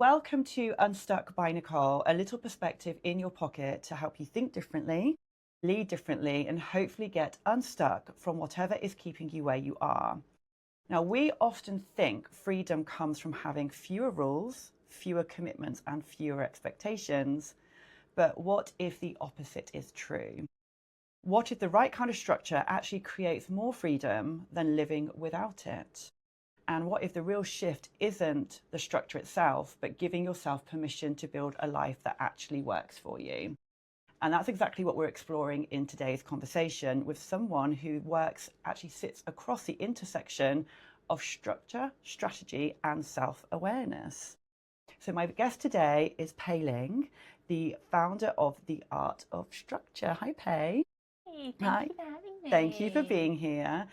Welcome to Unstuck by Nicole, a little perspective in your pocket to help you think differently, lead differently, and hopefully get unstuck from whatever is keeping you where you are. Now, we often think freedom comes from having fewer rules, fewer commitments, and fewer expectations. But what if the opposite is true? What if the right kind of structure actually creates more freedom than living without it? And what if the real shift isn't the structure itself, but giving yourself permission to build a life that actually works for you? And that's exactly what we're exploring in today's conversation with someone who actually sits across the intersection of structure, strategy, and self-awareness. So my guest today is Pei Ling, the founder of The Art of Structure. Hi, Pei. Hey, Hi. thank you for having me. Thank you for being here.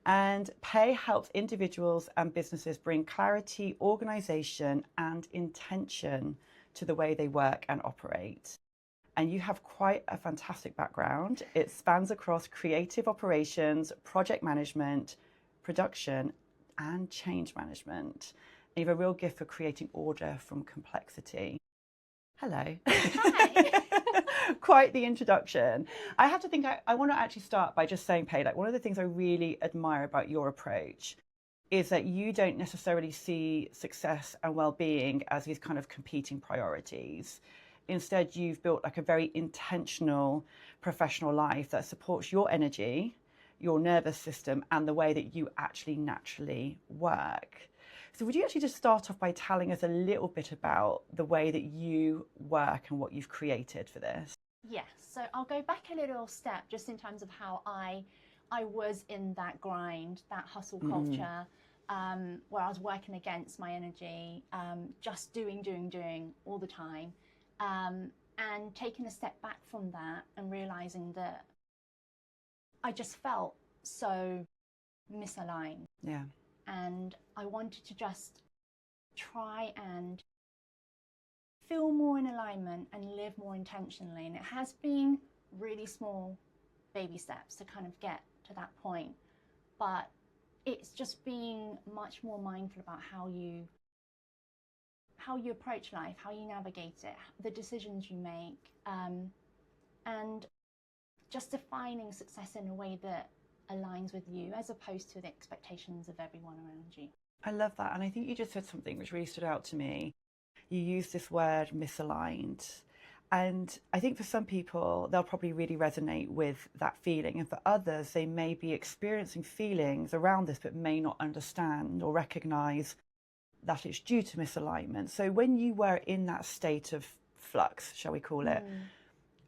And Pei helps individuals and businesses bring clarity, organization, and intention to the way they work and operate. And you have quite a fantastic background. It spans across creative operations, project management, production, and change management. And you have a real gift for creating order from complexity. Hello. Hi. Quite the introduction. I have to think, I want to actually start by just saying, Pei, like one of the things I really admire about your approach is that you don't necessarily see success and well-being as these kind of competing priorities. Instead, you've built like a very intentional professional life that supports your energy, your nervous system, and the way that you actually naturally work. So would you actually just start off by telling us a little bit about the way that you work and what you've created for this? Yes, so I'll go back a little step just in terms of how I was in that grind, that hustle culture, where I was working against my energy, just doing all the time, and taking a step back from that and realizing that I just felt so misaligned. Yeah. And I wanted to just try and feel more in alignment and live more intentionally. And it has been really small baby steps to kind of get to that point. But it's just being much more mindful about how you approach life, how you navigate it, the decisions you make, and just defining success in a way that aligns with you as opposed to the expectations of everyone around you. I love that. And I think you just said something which really stood out to me. You used this word misaligned. And I think for some people, they'll probably really resonate with that feeling. And for others, they may be experiencing feelings around this, but may not understand or recognize that it's due to misalignment. So when you were in that state of flux, shall we call it,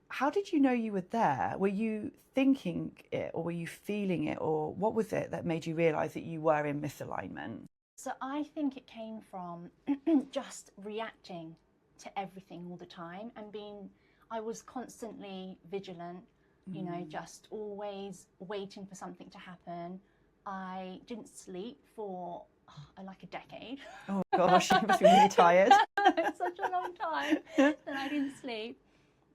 how did you know you were there? Were you thinking it or were you feeling it, or what was it that made you realize that you were in misalignment? So I think it came from just reacting to everything all the time and I was constantly vigilant, you know, just always waiting for something to happen. I didn't sleep for like a decade. Oh gosh, you must be really tired. It's such a long time that I didn't sleep.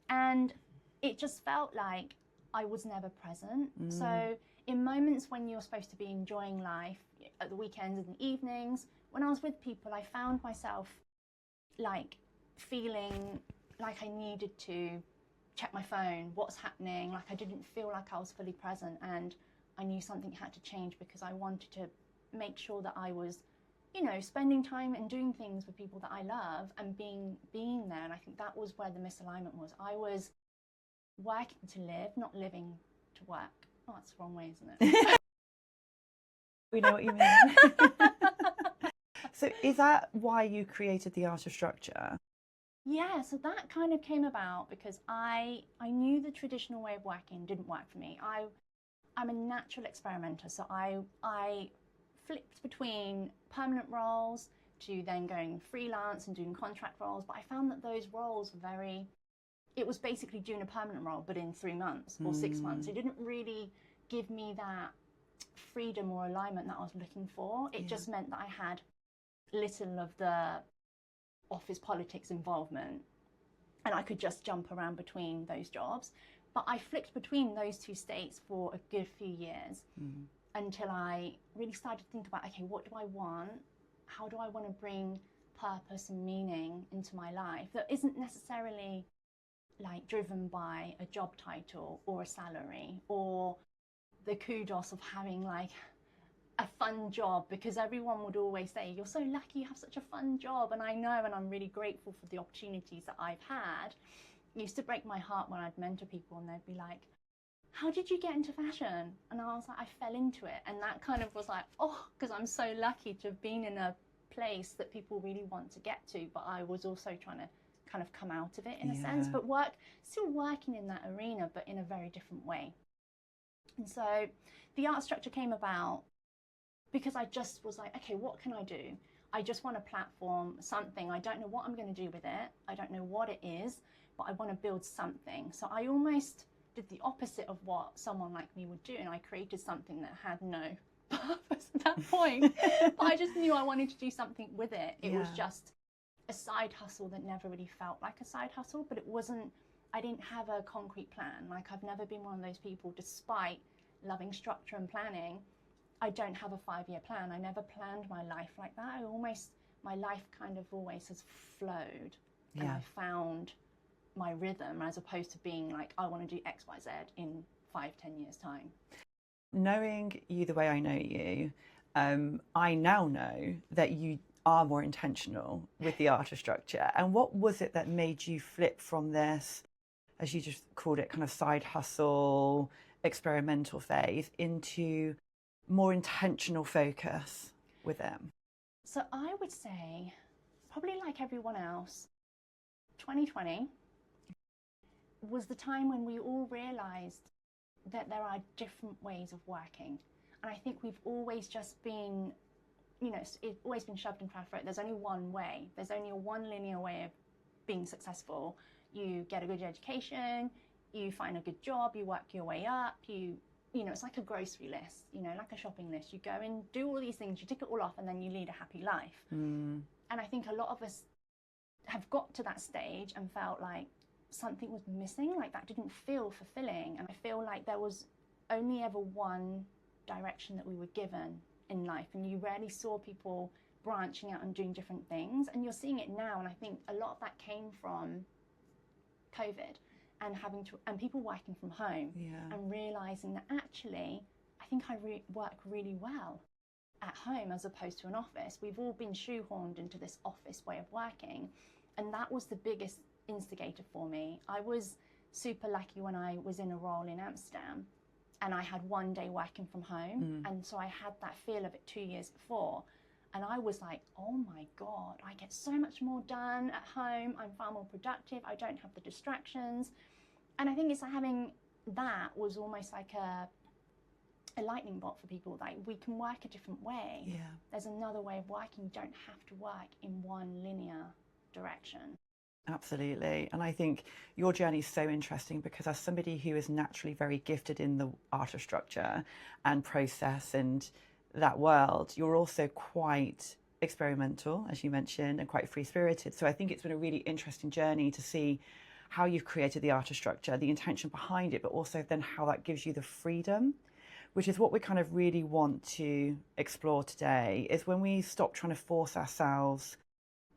And it just felt like I was never present. So in moments when you're supposed to be enjoying life, at the weekends and the evenings, when I was with people, I found myself like feeling like I needed to check my phone, what's happening, like I didn't feel like I was fully present, and I knew something had to change because I wanted to make sure that I was, you know, spending time and doing things with people that I love and being there. And I think that was where the misalignment was. I was working to live, not living to work. Oh, that's the wrong way, isn't it? We know what you mean. So is that why you created The Art of Structure? Yeah, so that kind of came about because I knew the traditional way of working didn't work for me. I'm a natural experimenter, so I flipped between permanent roles to then going freelance and doing contract roles, but I found that those roles were it was basically doing a permanent role, but in 3 months or 6 months. It didn't really give me that freedom or alignment that I was looking for. It just meant that I had little of the office politics involvement and I could just jump around between those jobs. But I flipped between those two states for a good few years until I really started to think about, okay, what do I want? How do I want to bring purpose and meaning into my life that isn't necessarily like driven by a job title or a salary or the kudos of having like a fun job, because everyone would always say, you're so lucky you have such a fun job. And I know, and I'm really grateful for the opportunities that I've had. It used to break my heart when I'd mentor people and they'd be like, how did you get into fashion? And I was like, I fell into it. And that kind of was like, oh, because I'm so lucky to have been in a place that people really want to get to, but I was also trying to kind of come out of it in a sense, but still working in that arena, but in a very different way. And so the art structure came about because I just was like, okay, what can I do? I just want a platform, something. I don't know what I'm going to do with it. I don't know what it is, but I want to build something. So I almost did the opposite of what someone like me would do, and I created something that had no purpose at that point. But I just knew I wanted to do something with it. It was just a side hustle that never really felt like a side hustle, but it wasn't, I didn't have a concrete plan. Like, I've never been one of those people, despite loving structure and planning, I don't have a 5-year plan. I never planned my life like that. My life kind of always has flowed, and I found my rhythm, as opposed to being like, I want to do X, Y, Z in 5-10 years time. Knowing you the way I know you, I now know that you are more intentional with the art structure. And what was it that made you flip from this, as you just called it, kind of side hustle, experimental phase, into more intentional focus with them? So I would say, probably like everyone else, 2020 was the time when we all realized that there are different ways of working. And I think we've always just been, it's always been shoved in front of it. There's only one way. There's only a one linear way of being successful. You get a good education, you find a good job, you work your way up, it's like a grocery list, like a shopping list. You go and do all these things, you tick it all off, and then you lead a happy life. And I think a lot of us have got to that stage and felt like something was missing, like that didn't feel fulfilling. And I feel like there was only ever one direction that we were given in life, and you rarely saw people branching out and doing different things. And you're seeing it now, and I think a lot of that came from COVID and people working from home, and realizing that actually I think I work really well at home as opposed to an office. We've all been shoehorned into this office way of working, and that was the biggest instigator for me. I was super lucky when I was in a role in Amsterdam and I had one day working from home, and so I had that feel of it 2 years before, and I was like, oh my God, I get so much more done at home. I'm far more productive. I don't have the distractions. And I think it's like having that was almost like a lightning bolt for people. Like, we can work a different way. There's another way of working. You don't have to work in one linear direction. Absolutely. And I think your journey is so interesting because, as somebody who is naturally very gifted in the art of structure and process and that world, you're also quite experimental, as you mentioned, and quite free-spirited. So I think it's been a really interesting journey to see how you've created the art of structure, the intention behind it, but also then how that gives you the freedom, which is what we kind of really want to explore today, is when we stop trying to force ourselves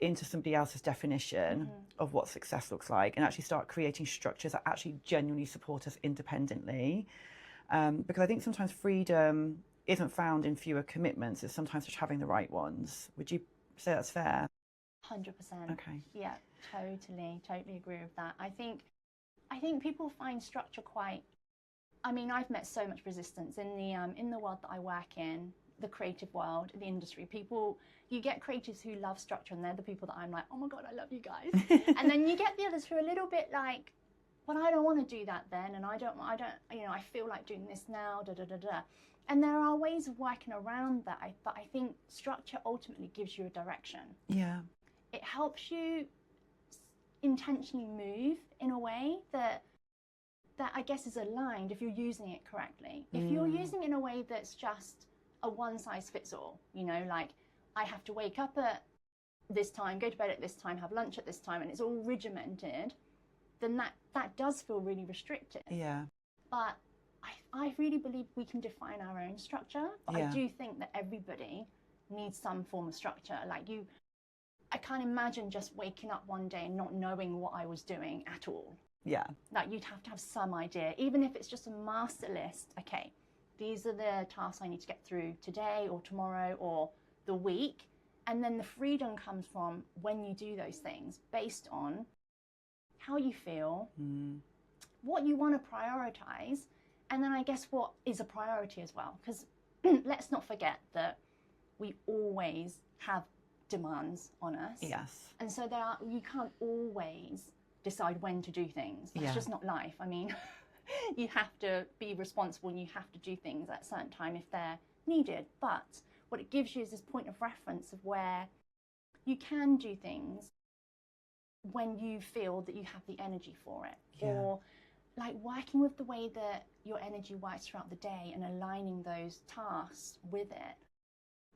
into somebody else's definition of what success looks like, and actually start creating structures that actually genuinely support us independently. Because I think sometimes freedom isn't found in fewer commitments, it's sometimes just having the right ones. Would you say that's fair? 100%. Okay. Yeah, totally agree with that. I think people find structure quite, I've met so much resistance in the world that I work in, the creative world, the industry. You get creatives who love structure, and they're the people that I'm like, oh my God, I love you guys. And then you get the others who are a little bit like, but I don't want to do that then, and I feel like doing this now, And there are ways of working around that, but I think structure ultimately gives you a direction. Yeah. It helps you intentionally move in a way that I guess is aligned if you're using it correctly. If you're using it in a way that's just a one size fits all, like I have to wake up at this time, go to bed at this time, have lunch at this time, and it's all regimented, then that does feel really restrictive. Yeah. But I really believe we can define our own structure. But I do think that everybody needs some form of structure. Like I can't imagine just waking up one day and not knowing what I was doing at all. Yeah. Like, you'd have to have some idea, even if it's just a master list. Okay, these are the tasks I need to get through today or tomorrow or the week. And then the freedom comes from when you do those things based on how you feel, what you want to prioritize, and then I guess what is a priority as well. Because let's not forget that we always have demands on us. Yes. And so you can't always decide when to do things. That's just not life. I mean, you have to be responsible and you have to do things at a certain time if they're needed. But what it gives you is this point of reference of where you can do things when you feel that you have the energy for it. Yeah. Or like working with the way that your energy works throughout the day and aligning those tasks with it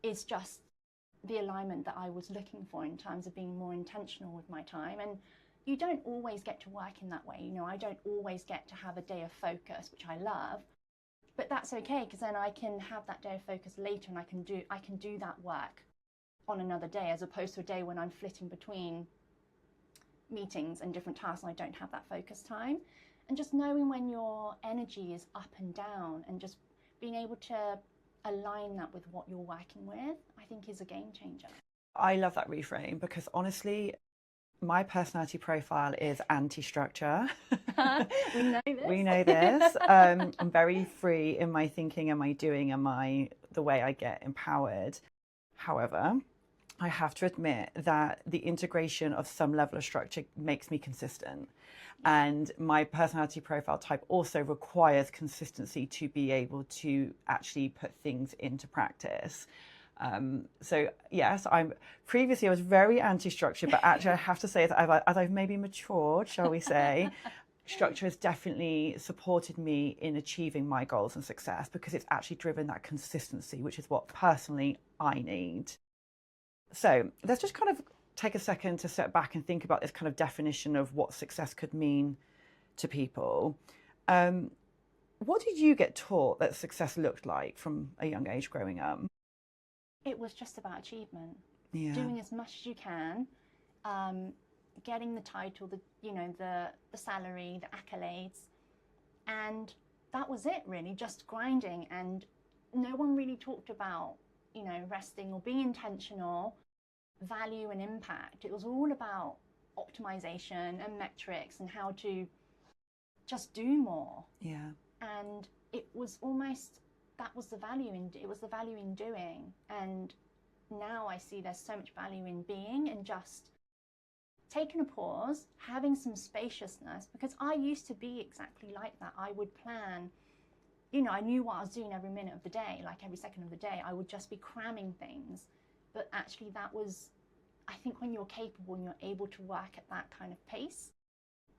is just the alignment that I was looking for in terms of being more intentional with my time. And you don't always get to work in that way. You know, I don't always get to have a day of focus, which I love, but that's okay, because then I can have that day of focus later and I can do that work on another day, as opposed to a day when I'm flitting between meetings and different tasks and I don't have that focus time. And just knowing when your energy is up and down and just being able to align that with what you're working with, I think is a game changer. I love that reframe, because honestly, my personality profile is anti-structure. We know this. We know this. I'm very free in my thinking and my doing and the way I get empowered. However, I have to admit that the integration of some level of structure makes me consistent. And my personality profile type also requires consistency to be able to actually put things into practice. So yes, previously I was very anti-structure, but actually I have to say that as I've maybe matured, shall we say, structure has definitely supported me in achieving my goals and success, because it's actually driven that consistency, which is what personally I need. So let's just kind of take a second to step back and think about this kind of definition of what success could mean to people. What did you get taught that success looked like from a young age growing up? It was just about achievement. Yeah. Doing as much as you can, getting the title, the salary, the accolades, and that was it really, just grinding. And no one really talked about, resting or being intentional, value and impact. It was all about optimization and metrics and how to just do more. Yeah. And it was almost, that was the value in doing. And now I see there's so much value in being and just taking a pause, having some spaciousness, because I used to be exactly like that. I would plan, I knew what I was doing every minute of the day, like every second of the day. I would just be cramming things. But actually that was, I think when you're capable and you're able to work at that kind of pace,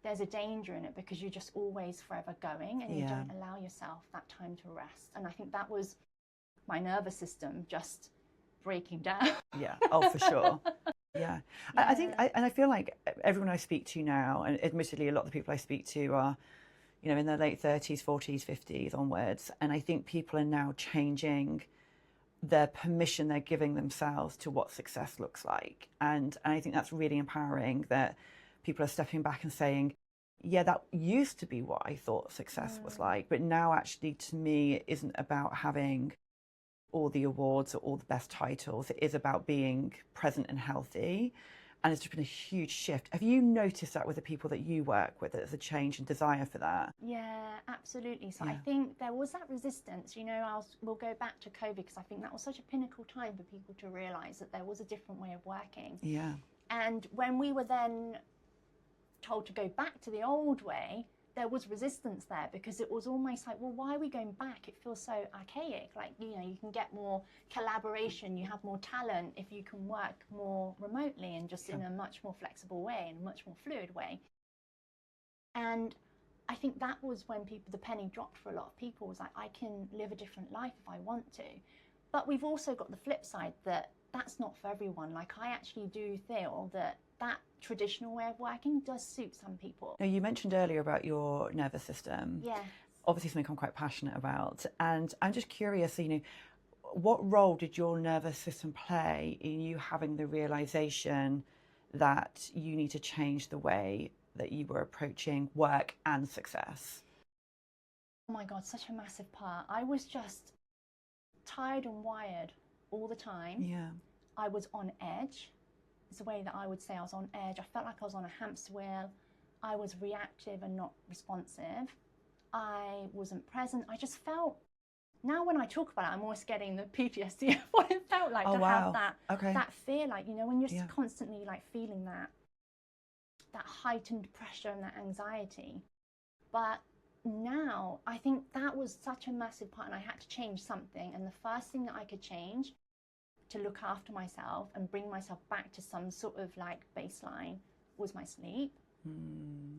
there's a danger in it, because you're just always forever going and you don't allow yourself that time to rest. And I think that was my nervous system just breaking down. Yeah, oh, for sure. Yeah. I think, and I feel like everyone I speak to now, and admittedly a lot of the people I speak to are, in their late 30s, 40s, 50s onwards. And I think people are now changing the permission they're giving themselves to what success looks like. And I think that's really empowering, that people are stepping back and saying, yeah, that used to be what I thought success was like. But now actually, to me, it isn't about having all the awards or all the best titles. It is about being present and healthy. And it's just been a huge shift. Have you noticed that with the people that you work with, that there's a change and desire for that? Yeah, absolutely. So I think there was that resistance, we'll go back to COVID, because I think that was such a pinnacle time for people to realize that there was a different way of working. Yeah. And when we were then told to go back to the old way, there was resistance there, because it was almost like, well, why are we going back? It feels so archaic. Like, you can get more collaboration, you have more talent if you can work more remotely and just in a much more flexible way and a much more fluid way. And I think that was when the penny dropped for a lot of people. It was like, I can live a different life if I want to. But we've also got the flip side that that's not for everyone. Like, I actually do feel that traditional way of working does suit some people. Now, you mentioned earlier about your nervous system. Yeah. Obviously something I'm quite passionate about. And I'm just curious, what role did your nervous system play in you having the realization that you need to change the way that you were approaching work and success? Oh my God, such a massive part. I was just tired and wired all the time. Yeah. I was on edge. It's the way that I would say I was on edge. I felt like I was on a hamster wheel. I was reactive and not responsive. I wasn't present. I just felt, now when I talk about it, I'm almost getting the PTSD of what it felt like to have that fear, like, you know, when you're just constantly like feeling that heightened pressure and that anxiety. But now I think that was such a massive part, and I had to change something. And the first thing that I could change to look after myself and bring myself back to some sort of like baseline was my sleep.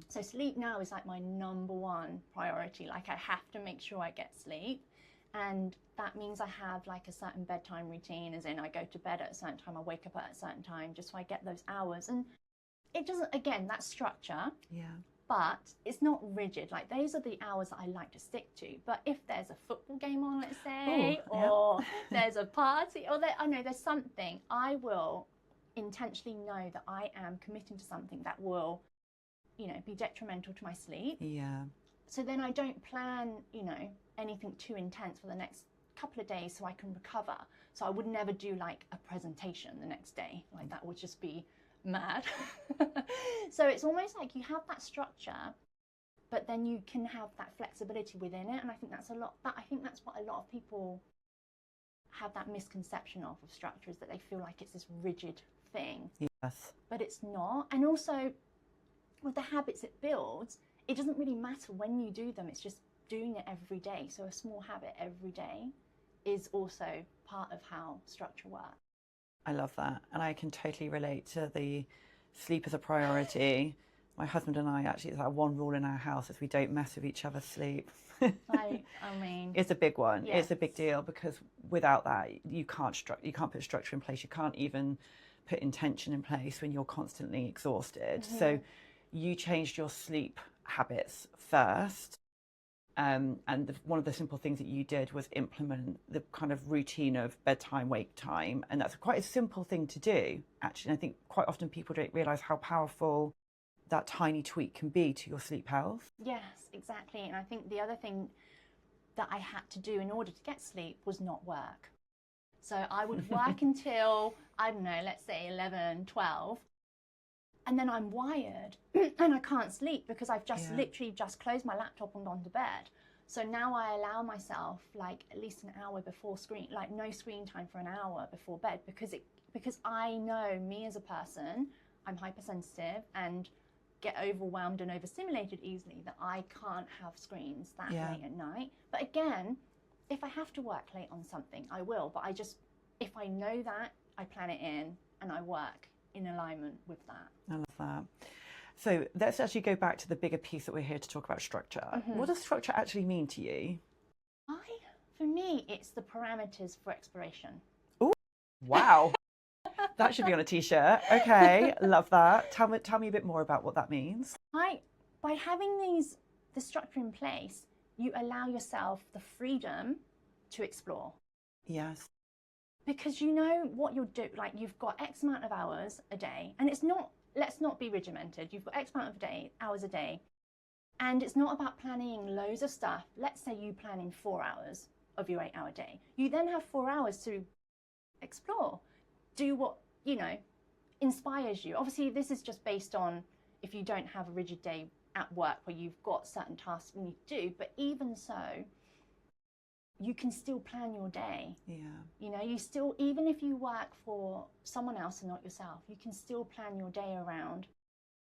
So sleep now is like my #1 priority. Like, I have to make sure I get sleep. And that means I have like a certain bedtime routine, as in I go to bed at a certain time, I wake up at a certain time, just so I get those hours. And it doesn't, again, that's structure. Yeah. But it's not rigid. Like, those are the hours that I like to stick to. But if there's a football game on, let's say, or there's a party, or I know there's something, I will intentionally know that I am committing to something that will, you know, be detrimental to my sleep. Yeah. So then I don't plan, you know, anything too intense for the next couple of days so I can recover. So I would never do like a presentation the next day. Like, that would just be mad. So it's almost like you have that structure, but then you can have that flexibility within it. And I think that's I think that's what a lot of people have that misconception of structure, is that they feel like it's this rigid thing. Yes. But it's not. And also with the habits it builds, it doesn't really matter when you do them. It's just doing it every day. So a small habit every day is also part of how structure works. I love that. And I can totally relate to the sleep as a priority. My husband and I, actually, it's like one rule in our house is we don't mess with each other's sleep. I mean, it's a big one. Yes. It's a big deal, because without that, you can't put structure in place. You can't even put intention in place when you're constantly exhausted. So you changed your sleep habits first. And one of the simple things that you did was implement the kind of routine of bedtime, wake time. And that's quite a simple thing to do, actually. And I think quite often people don't realise how powerful that tiny tweak can be to your sleep health. Yes, exactly. And I think the other thing that I had to do in order to get sleep was not work. So I would work until, I don't know, let's say 11, 12. And then I'm wired and I can't sleep because I've just literally just closed my laptop and gone to bed. So now I allow myself like at least an hour before screen, like no screen time for an hour before bed, because I know me as a person, I'm hypersensitive and get overwhelmed and overstimulated easily, that I can't have screens that late at night. But again, if I have to work late on something, I will. But if I know that, I plan it in and I work in alignment with that. I love that. So let's actually go back to the bigger piece that we're here to talk about, structure. What does structure actually mean to you? For me, it's the parameters for exploration. Oh, wow. That should be on a t-shirt. Okay, love that. Tell me a bit more about what that means. By having the structure in place, you allow yourself the freedom to explore. Yes. Because you know what you'll do, like you've got X amount of hours a day, and it's not, let's not be regimented. You've got X amount of hours a day, and it's not about planning loads of stuff. Let's say you plan in 4 hours of your 8-hour day. You then have 4 hours to explore, do what, you know, inspires you. Obviously, this is just based on if you don't have a rigid day at work where you've got certain tasks you need to do, but even so, you can still plan your day. Yeah. You know, you still, even if you work for someone else and not yourself, you can still plan your day around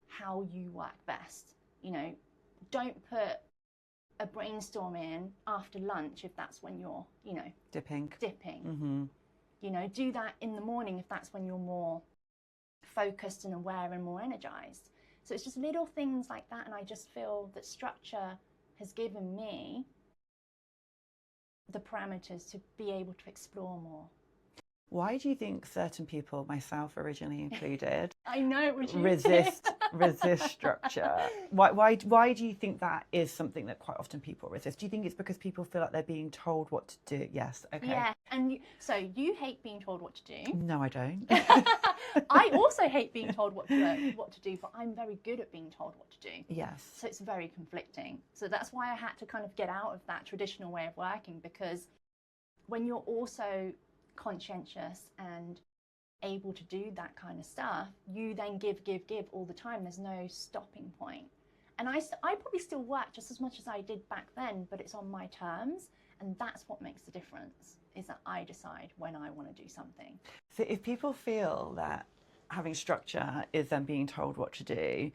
how you work best. You know, don't put a brainstorm in after lunch if that's when you're, you know, dipping. You know, do that in the morning if that's when you're more focused and aware and more energized. So it's just little things like that, and I just feel that structure has given me the parameters to be able to explore more. Why do you think certain people, myself originally included, I know what you resist resist structure. Why do you think that is something that quite often people resist? Do you think it's because people feel like they're being told what to do? Yes. Okay. Yeah. And so you hate being told what to do. No, I don't. I also hate being told what to do, but I'm very good at being told what to do. Yes. So it's very conflicting. So that's why I had to kind of get out of that traditional way of working, because when you're also conscientious and able to do that kind of stuff, you then give all the time. There's no stopping point. And I probably still work just as much as I did back then, but it's on my terms. And that's what makes the difference, is that I decide when I want to do something. So if people feel that having structure is them being told what to do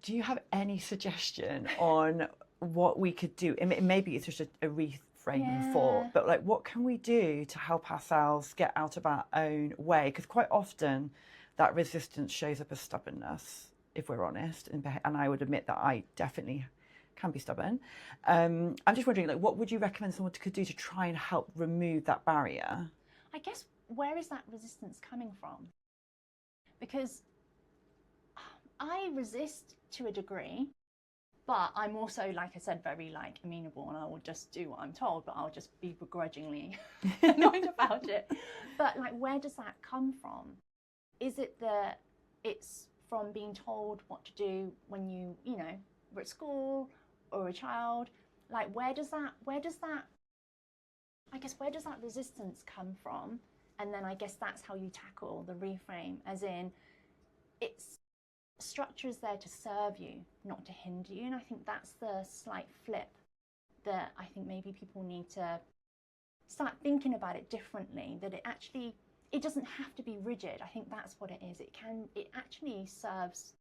you have any suggestion on what we could do? Maybe it's just a reframing thought, but like, what can we do to help ourselves get out of our own way? Because quite often that resistance shows up as stubbornness, if we're honest, and I would admit that I definitely can be stubborn. I'm just wondering, like, what would you recommend someone could do to try and help remove that barrier? I guess, where is that resistance coming from? Because I resist to a degree, but I'm also, like I said, very like amenable, and I will just do what I'm told, but I'll just be begrudgingly annoyed about it. But like, where does that come from? Is it that it's from being told what to do when you know, were at school or a child? Like, where does that resistance come from? And then I guess that's how you tackle the reframe, as in, it's structure is there to serve you, not to hinder you. And I think that's the slight flip that I think maybe people need to start thinking about it differently, that it doesn't have to be rigid. I think that's what it is. It actually serves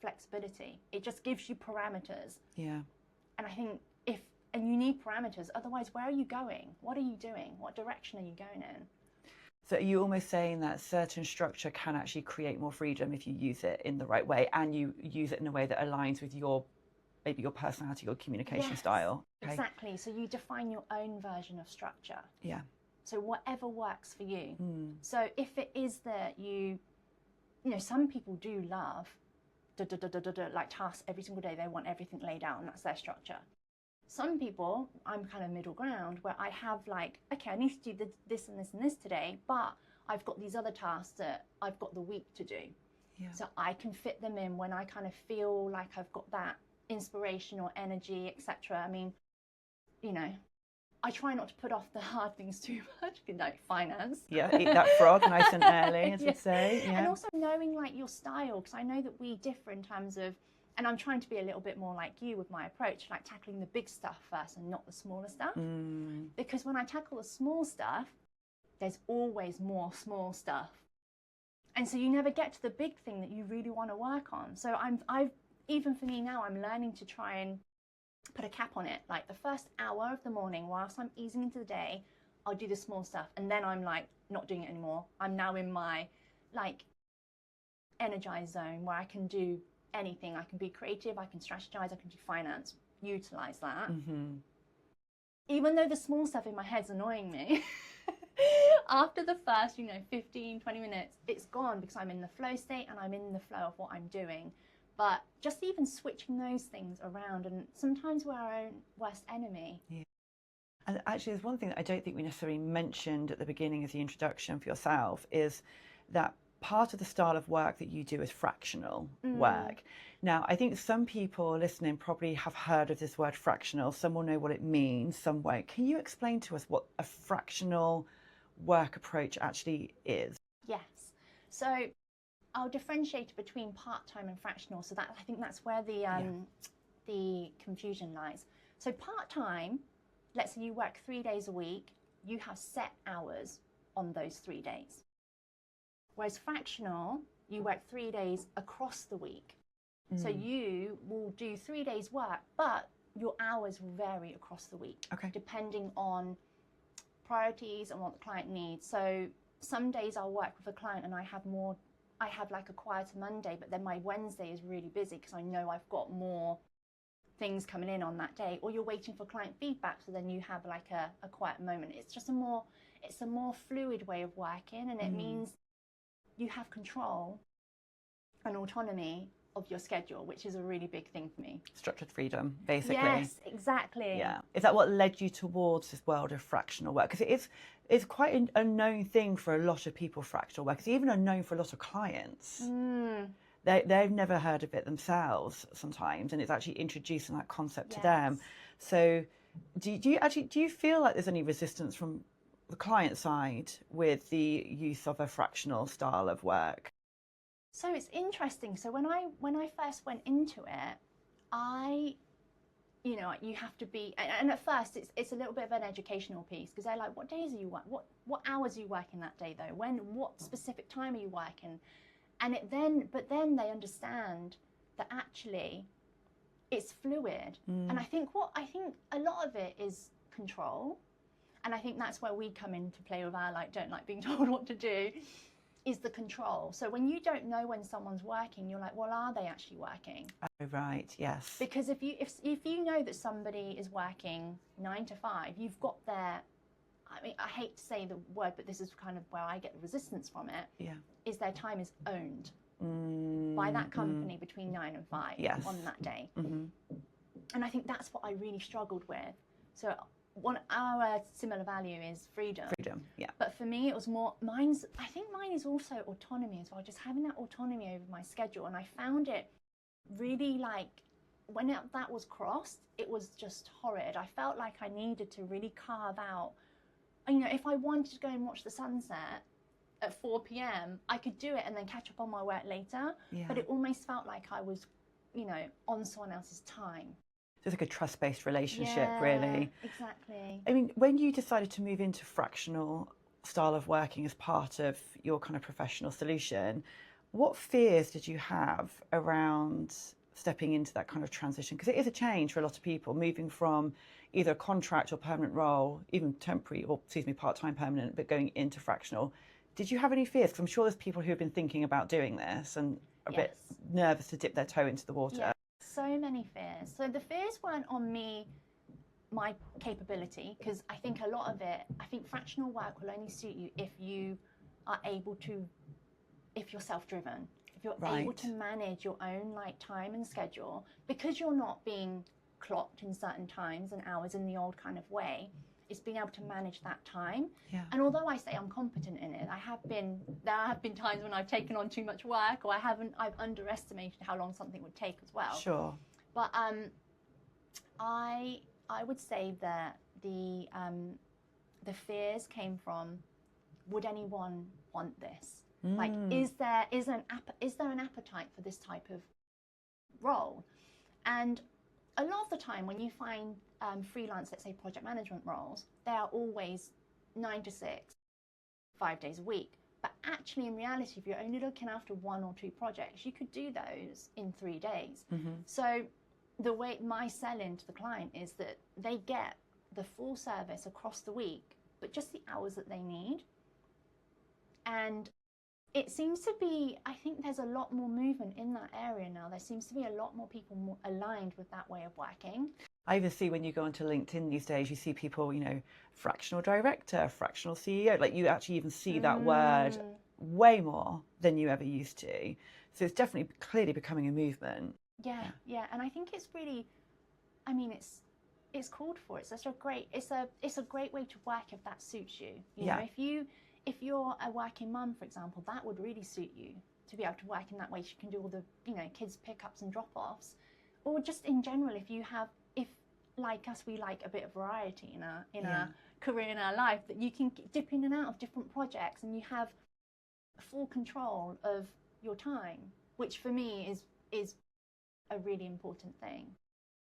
flexibility. It just gives you parameters. Yeah. And I think and you need parameters, otherwise where are you going? What are you doing? What direction are you going in? So are you almost saying that certain structure can actually create more freedom if you use it in the right way, and you use it in a way that aligns with maybe your personality or communication style? Okay. Exactly. So you define your own version of structure. Yeah. So whatever works for you. So if it is that you know, some people do love like tasks every single day. They want everything laid out, and that's their structure. Some people, I'm kind of middle ground, where I have like, okay, I need to do this and this and this today, but I've got these other tasks that I've got the week to do. Yeah. So I can fit them in when I kind of feel like I've got that inspiration or energy, etc. I mean, you know, I try not to put off the hard things too much, like finance. Yeah, eat that frog nice and early, as we say. Yeah. And also knowing like your style, because I know that we differ in terms of, and I'm trying to be a little bit more like you with my approach, like tackling the big stuff first and not the smaller stuff. Because when I tackle the small stuff, there's always more small stuff. And so you never get to the big thing that you really want to work on. So even for me now, I'm learning to try and put a cap on it. Like the first hour of the morning, whilst I'm easing into the day, I'll do the small stuff. And then I'm like, not doing it anymore. I'm now in my like energized zone where I can do anything. I can be creative, I can strategize, I can do finance, utilize that. Even though the small stuff in my head's annoying me, after the first, 15, 20 minutes, it's gone, because I'm in the flow state and I'm in the flow of what I'm doing. But just even switching those things around, and sometimes we're our own worst enemy. Yeah. And actually, there's one thing that I don't think we necessarily mentioned at the beginning as the introduction for yourself, is that part of the style of work that you do is fractional work. Now, I think some people listening probably have heard of this word fractional. Some will know what it means, some won't. Can you explain to us what a fractional work approach actually is? Yes. So I'll differentiate between part-time and fractional. So that, I think that's where the confusion lies. So part-time, let's say you work 3 days a week, you have set hours on those 3 days. Whereas fractional, you work 3 days across the week. So you will do 3 days work, but your hours will vary across the week, depending on priorities and what the client needs. So some days I'll work with a client and I have like a quieter Monday, but then my Wednesday is really busy because I know I've got more things coming in on that day. Or you're waiting for client feedback, so then you have like a quiet moment. It's just a more fluid way of working, and it means you have control and autonomy of your schedule, which is a really big thing for me. Structured freedom, basically. Yes, exactly. Yeah. Is that what led you towards this world of fractional work? Because it's quite a known thing for a lot of people, fractional work. It's even unknown for a lot of clients. They've never heard of it themselves sometimes, and it's actually introducing that concept to them. So do you feel like there's any resistance from the client side with the use of a fractional style of work? So it's interesting. So when I first went into it, you have to be, and at first it's a little bit of an educational piece, because they're like, what days are you working? What hours are you working that day though? What specific time are you working? And but then they understand that actually it's fluid. And I think a lot of it is control. And I think that's where we come into play with our don't like being told what to do, is the control. So when you don't know when someone's working, you're like, well, are they actually working? Oh, right, yes. Because if you know that somebody is working 9 to 5, you've got their, I mean, I hate to say the word, but this is kind of where I get the resistance from it. Yeah. Is their time is owned by that company between 9 and 5 on that day. And I think that's what I really struggled with. So our similar value is freedom. Freedom, yeah. But for me, it was more, I think mine is also autonomy as well, just having that autonomy over my schedule. And I found it really when that was crossed, it was just horrid. I felt like I needed to really carve out, if I wanted to go and watch the sunset at 4 p.m, I could do it and then catch up on my work later. Yeah. But it almost felt like I was, on someone else's time. It's like a trust-based relationship, really. Exactly. I mean, when you decided to move into fractional style of working as part of your kind of professional solution, what fears did you have around stepping into that kind of transition? Because it is a change for a lot of people, moving from either a contract or permanent role, even temporary, or part-time permanent, but going into fractional. Did you have any fears? Because I'm sure there's people who have been thinking about doing this and a bit nervous to dip their toe into the water. Yeah. So many fears. So the fears weren't on my capability, because I think a lot of it, I think fractional work will only suit you if you are able to, if you're self-driven, if you're able to manage your own time and schedule, because you're not being clocked in certain times and hours in the old kind of way. It's being able to manage that time. Yeah. And although I say I'm competent in it, there have been times when I've taken on too much work, or I've underestimated how long something would take as well. Sure. But I would say that the fears came from, would anyone want this? Is there an appetite for this type of role? And a lot of the time when you find freelance, let's say project management roles, they are always 9 to 6, 5 days a week. But actually, in reality, if you're only looking after 1 or 2 projects, you could do those in 3 days. So the way my sell-in to the client is that they get the full service across the week, but just the hours that they need. And it seems to be, I think there's a lot more movement in that area now. There seems to be a lot more people more aligned with that way of working. I even see when you go onto LinkedIn these days, you see people, fractional director, fractional CEO, you actually even see that word way more than you ever used to. So it's definitely clearly becoming a movement. Yeah. And I think it's really, I mean, it's called for. It's a great way to work if that suits you. You know, if you're a working mum, for example, that would really suit you to be able to work in that way. She can do all the, kids pickups and drop-offs. Or just in general, if like us, we like a bit of variety in our career, in our life, that you can dip in and out of different projects and you have full control of your time, which for me is a really important thing.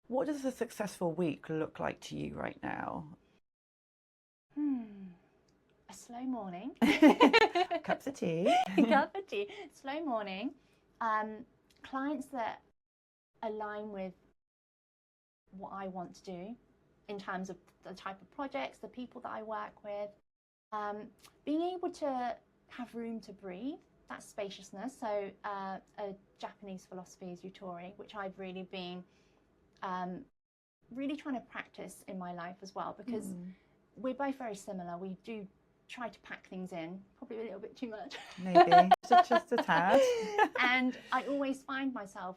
What does a successful week look like to you right now? A slow morning. Cups of tea. Cup of tea. Slow morning. Clients that align with what I want to do in terms of the type of projects, the people that I work with. Being able to have room to breathe, that's spaciousness. So a Japanese philosophy is yutori, which I've really been really trying to practice in my life as well, because we're both very similar. We do try to pack things in, probably a little bit too much. Maybe just a tad. And I always find myself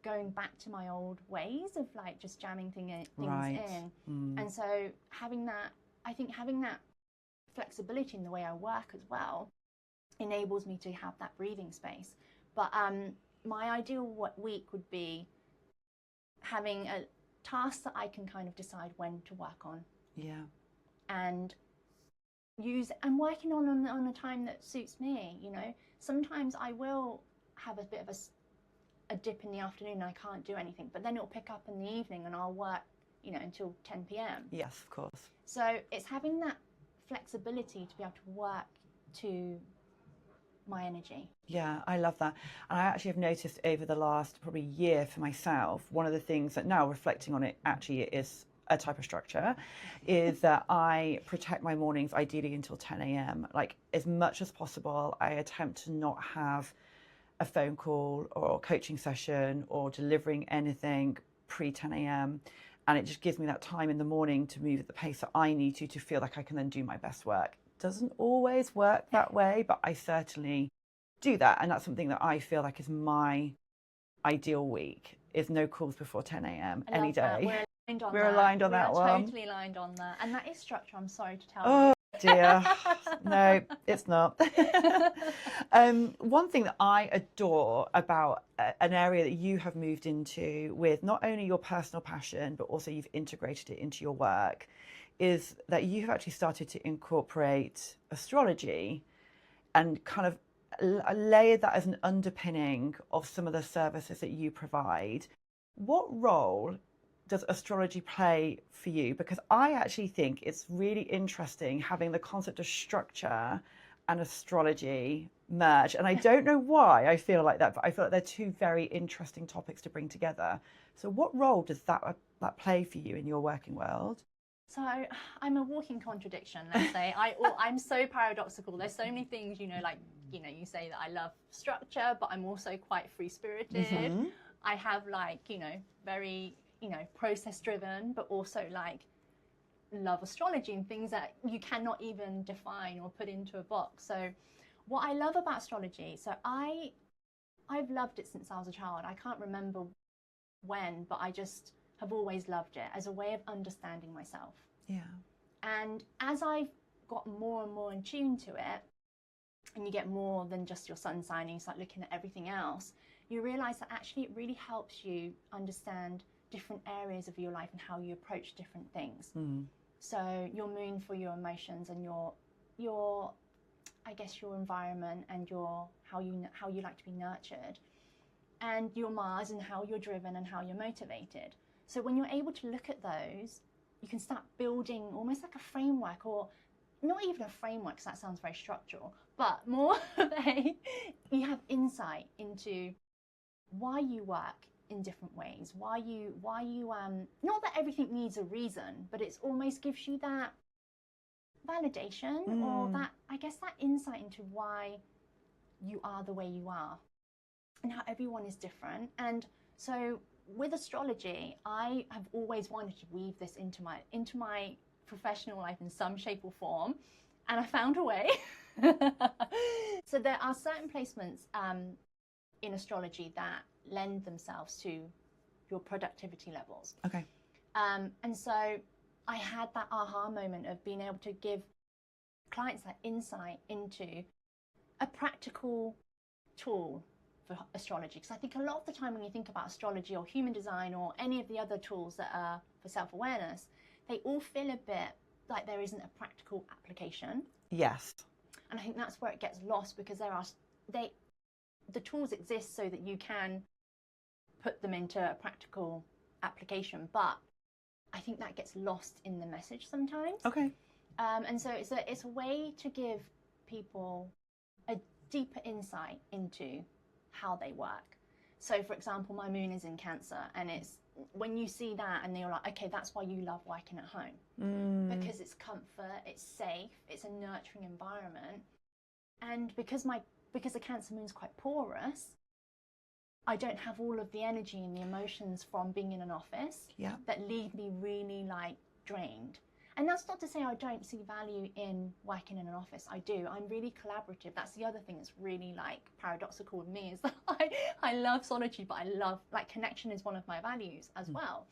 going back to my old ways of like just jamming things Right. in. And so having that, I think having that flexibility in the way I work as well enables me to have that breathing space. But my ideal week would be having a task that I can kind of decide when to work on. Yeah. And working on a time that suits me, you know. Sometimes I will have a bit of a dip in the afternoon and I can't do anything, but then it'll pick up in the evening and I'll work, you know, until 10 p.m. Yes, of course. So it's having that flexibility to be able to work to my energy. Yeah, I love that. And I actually have noticed over the last probably year for myself, one of the things that now reflecting on it actually is a type of structure, is that I protect my mornings ideally until 10 a.m. Like as much as possible, I attempt to not have a phone call or a coaching session or delivering anything pre 10 a.m. And it just gives me that time in the morning to move at the pace that I need to feel like I can then do my best work. Doesn't always work that way, but I certainly do that. And that's something that I feel like is my ideal week, is no calls before 10 a.m. any day. We're aligned on that. We're totally aligned on that. And that is structure, I'm sorry to tell you. Oh dear. No, it's not. One thing that I adore about an area that you have moved into with not only your personal passion, but also you've integrated it into your work, is that you have actually started to incorporate astrology and kind of layered that as an underpinning of some of the services that you provide. What role does astrology play for you? Because I actually think it's really interesting having the concept of structure and astrology merge. And I don't know why I feel like that, but I feel like they're two very interesting topics to bring together. So what role does that play for you in your working world? So I'm a walking contradiction, let's say. I'm so paradoxical. There's so many things, you know, like, you know, you say that I love structure, but I'm also quite free-spirited. Mm-hmm. I have like, you know, very, you know, process-driven, but also like love astrology and things that you cannot even define or put into a box. So what I love about astrology, so I've loved it since I was a child. I can't remember when, but I just have always loved it as a way of understanding myself. Yeah. And as I've got more and more in tune to it, and you get more than just your sun sign and you start looking at everything else, you realize that actually it really helps you understand different areas of your life and how you approach different things. So your moon for your emotions and your I guess your environment and your how you like to be nurtured, and your Mars and how you're driven and how you're motivated. So when you're able to look at those, you can start building almost like a framework, or not even a framework because that sounds very structural, but more of you have insight into why you work in different ways, why you not that everything needs a reason, but it's almost gives you that validation or that, I guess, that insight into why you are the way you are and how everyone is different. And so with astrology, I have always wanted to weave this into my professional life in some shape or form, and I found a way. So there are certain placements in astrology that lend themselves to your productivity levels. Okay. And so I had that aha moment of being able to give clients that insight into a practical tool for astrology. Because I think a lot of the time when you think about astrology or human design or any of the other tools that are for self-awareness, they all feel a bit like there isn't a practical application. Yes. And I think that's where it gets lost, because the tools exist so that you can put them into a practical application, but I think that gets lost in the message sometimes. Okay. And so it's a way to give people a deeper insight into how they work. So for example, my moon is in Cancer, and it's when you see that and you're like, okay, that's why you love working at home, because it's comfort, it's safe, it's a nurturing environment. And because the Cancer moon's quite porous, I don't have all of the energy and the emotions from being in an office that leave me really like drained. And that's not to say I don't see value in working in an office. I do. I'm really collaborative. That's the other thing that's really like paradoxical with me, is that I love solitude, but I love, like, connection is one of my values as well.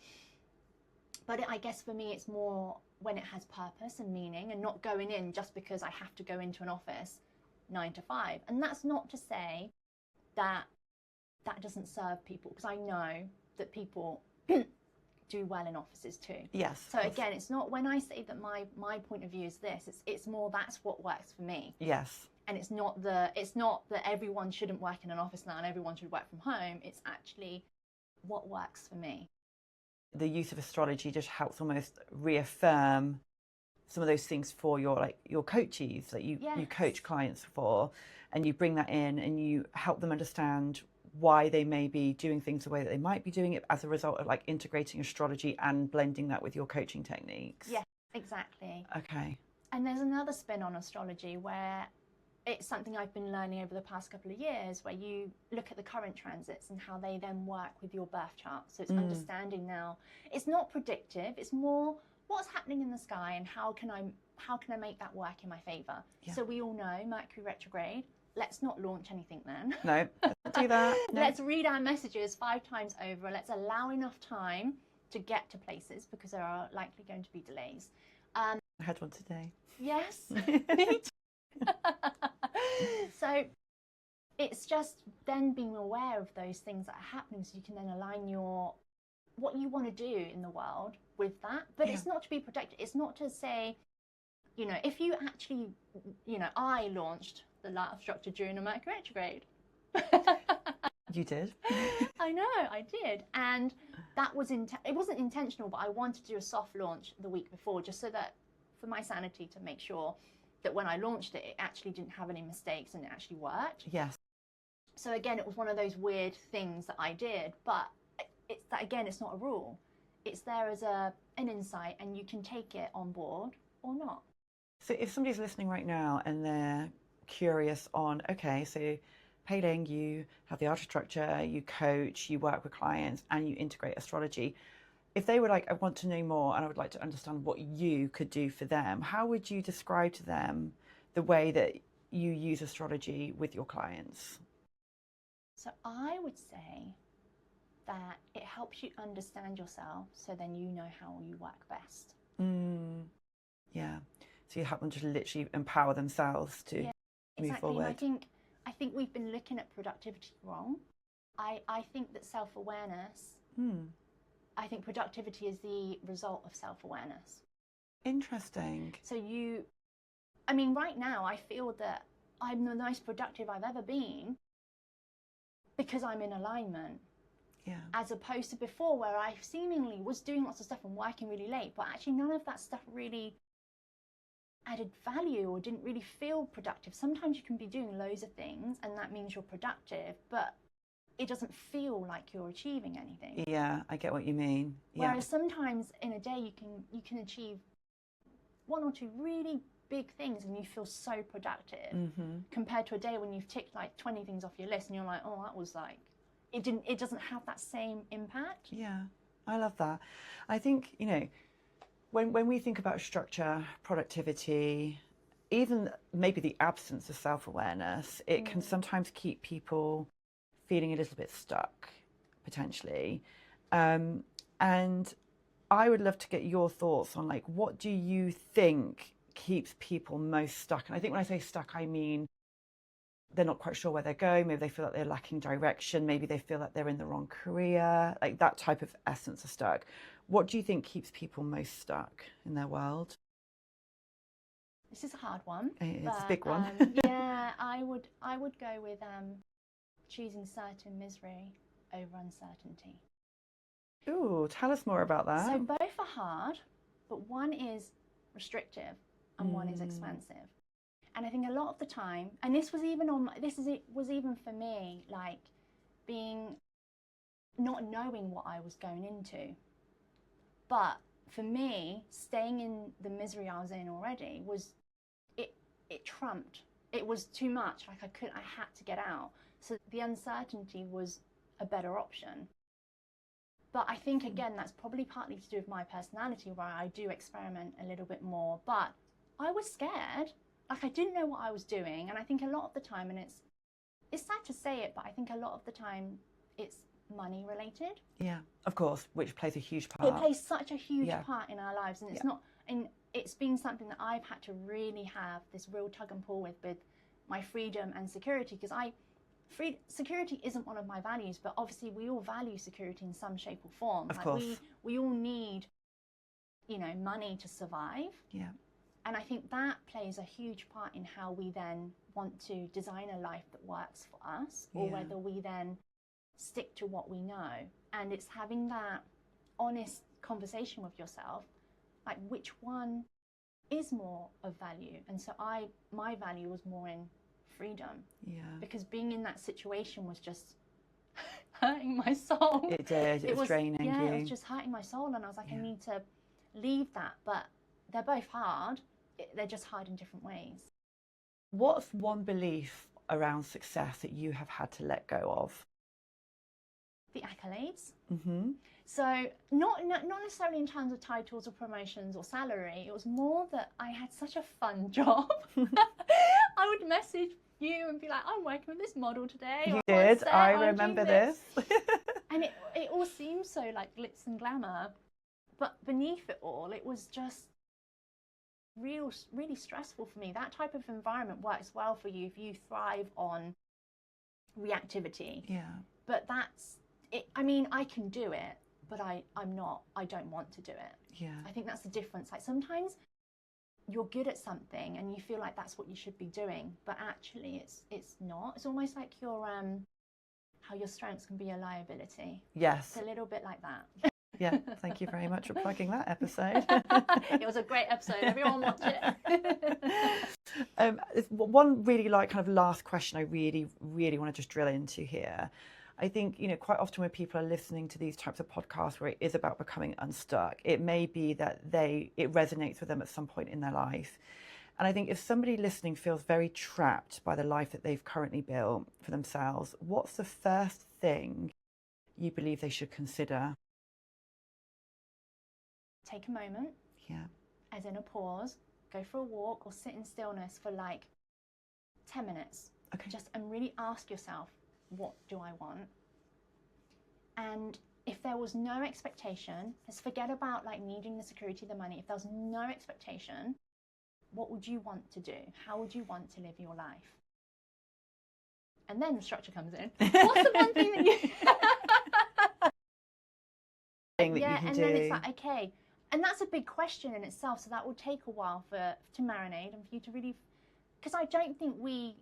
But I guess for me, it's more when it has purpose and meaning, and not going in just because I have to go into an office 9 to 5. And that's not to say that that doesn't serve people, because I know that people do well in offices too. Yes. So again, it's not, when I say that my point of view is this, it's more that's what works for me. Yes. And it's not that everyone shouldn't work in an office now and everyone should work from home. It's actually what works for me. The use of astrology just helps almost reaffirm some of those things for your coaches that you coach clients for, and you bring that in and you help them understand why they may be doing things the way that they might be doing it as a result of like integrating astrology and blending that with your coaching techniques. Yes, exactly. Okay. And there's another spin on astrology where it's something I've been learning over the past couple of years, where you look at the current transits and how they then work with your birth chart. So it's understanding now. It's not predictive. It's more what's happening in the sky and how can I make that work in my favour. Yeah. So we all know Mercury retrograde. Let's not launch anything then. No, let's do that. No. Let's read our messages 5 times over. Let's allow enough time to get to places, because there are likely going to be delays. I had one today. Yes, me too. So it's just then being aware of those things that are happening, so you can then align what you want to do in the world with that. But it's not to be protected. It's not to say, if you actually, I launched the Light of Structure during a Mercury retrograde. You did? I know, I did. And that was, it wasn't intentional, but I wanted to do a soft launch the week before, just so that, for my sanity, to make sure that when I launched it, it actually didn't have any mistakes and it actually worked. Yes. So again, it was one of those weird things that I did, but it's that, again, it's not a rule. It's there as an insight, and you can take it on board or not. So if somebody's listening right now and they're curious on, okay, so Pei Ling, you have the art of structure, you coach, you work with clients, and you integrate astrology. If they were like, I want to know more and I would like to understand what you could do for them, how would you describe to them the way that you use astrology with your clients? So I would say that it helps you understand yourself, so then you know how you work best. Yeah. So you help them just literally empower themselves to move forward. I think we've been looking at productivity wrong. I think that self-awareness, I think productivity is the result of self-awareness. Interesting. So right now I feel that I'm the most productive I've ever been because I'm in alignment. Yeah. As opposed to before, where I seemingly was doing lots of stuff and working really late, but actually none of that stuff really added value or didn't really feel productive. Sometimes you can be doing loads of things and that means you're productive, but it doesn't feel like you're achieving anything. Yeah, I get what you mean. Yeah. Whereas sometimes in a day you can achieve 1 or 2 really big things and you feel so productive, compared to a day when you've ticked like 20 things off your list and you're like, oh, that was like, it doesn't have that same impact. Yeah, I love that. I think, when we think about structure, productivity, even maybe the absence of self-awareness, it can sometimes keep people feeling a little bit stuck, potentially. And I would love to get your thoughts on, like, what do you think keeps people most stuck? And I think when I say stuck, I mean they're not quite sure where they're going. Maybe they feel like they're lacking direction. Maybe they feel like they're in the wrong career, like that type of essence of stuck. What do you think keeps people most stuck in their world? This is a hard one. It's a big one. Yeah, I would go with choosing certain misery over uncertainty. Ooh, tell us more about that. So both are hard, but one is restrictive and one is expansive. And I think a lot of the time, and this was even for me, like not knowing what I was going into. But for me, staying in the misery I was in already it trumped. It was too much. Like I had to get out. So the uncertainty was a better option. But I think, again, that's probably partly to do with my personality, where I do experiment a little bit more. But I was scared. Like, I didn't know what I was doing. And I think a lot of the time, and it's sad to say it, but I think a lot of the time it's money related. Yeah, of course, which plays a huge part. It plays such a huge part in our lives. And it's not, and it's been something that I've had to really have this real tug and pull with my freedom and security, because security isn't one of my values, but obviously we all value security in some shape or form. Of course. We all need, money to survive. Yeah. And I think that plays a huge part in how we then want to design a life that works for us, or whether we then stick to what we know. And it's having that honest conversation with yourself, like, which one is more of value? And so my value was more in freedom. Yeah. Because being in that situation was just hurting my soul. It did. It was draining you. Yeah, it was just hurting my soul. And I was like, I need to leave that. But they're both hard. They're just hard in different ways. What's one belief around success that you have had to let go of? The accolades. Mm-hmm. So not necessarily in terms of titles or promotions or salary. It was more that I had such a fun job. I would message you and be like, I'm working with this model today. You did. I remember this. And it all seemed so like glitz and glamour. But beneath it all, it was just really stressful for me. That type of environment works well for you if you thrive on reactivity. Yeah. But that's it. I mean, I can do it, but I don't want to do it. Yeah. I think that's the difference. Like, sometimes you're good at something and you feel like that's what you should be doing, but actually it's not. It's almost like how your strengths can be a liability. Yes. It's a little bit like that. Yeah, thank you very much for plugging that episode. It was a great episode. Everyone watch it. One really kind of last question I really want to just drill into here. I think, quite often when people are listening to these types of podcasts where it is about becoming unstuck, it may be that it resonates with them at some point in their life. And I think if somebody listening feels very trapped by the life that they've currently built for themselves, what's the first thing you believe they should consider? Take a moment. Yeah. As in a pause. Go for a walk or sit in stillness for like 10 minutes. Okay. And really ask yourself, what do I want? And if there was no expectation, let's forget about like needing the security, the money. If there was no expectation, what would you want to do? How would you want to live your life? And then the structure comes in. What's the one thing that you... thing that you can do? Then it's like, okay. And that's a big question in itself. So that will take a while to marinate and for you to really... Because I don't think we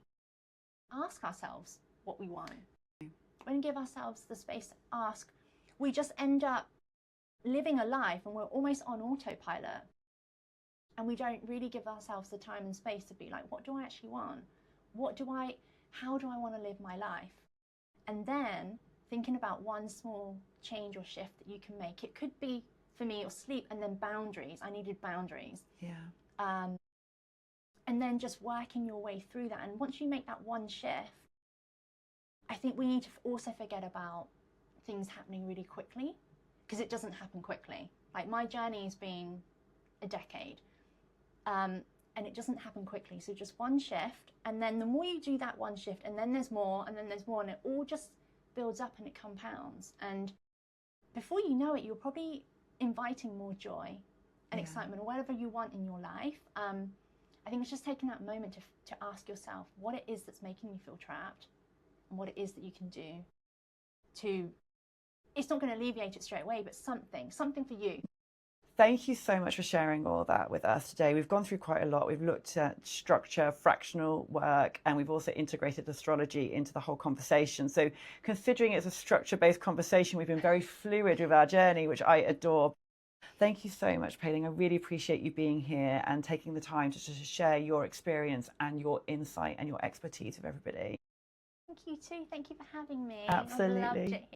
ask ourselves what we want. When we give ourselves the space to ask, we just end up living a life and we're almost on autopilot. And we don't really give ourselves the time and space to be like, what do I actually want? How do I want to live my life? And then thinking about one small change or shift that you can make. It could be, for me, or sleep, and then boundaries. I needed boundaries. Yeah. And then just working your way through that. And once you make that one shift, I think we need to also forget about things happening really quickly, because it doesn't happen quickly. Like, my journey has been a decade, and it doesn't happen quickly. So just one shift, and then the more you do that one shift, and then there's more, and then there's more, and it all just builds up and it compounds. And before you know it, you're probably inviting more joy and excitement, or whatever you want in your life. I think it's just taking that moment to ask yourself what it is that's making you feel trapped, and what it is that you can do to, it's not going to alleviate it straight away, but something for you. Thank you so much for sharing all that with us today. We've gone through quite a lot. We've looked at structure, fractional work, and we've also integrated astrology into the whole conversation. So considering it's a structure-based conversation, we've been very fluid with our journey, which I adore. Thank you so much, Pei Ling. I really appreciate you being here and taking the time to share your experience and your insight and your expertise with everybody. Thank you too. Thank you for having me. Absolutely. I loved it.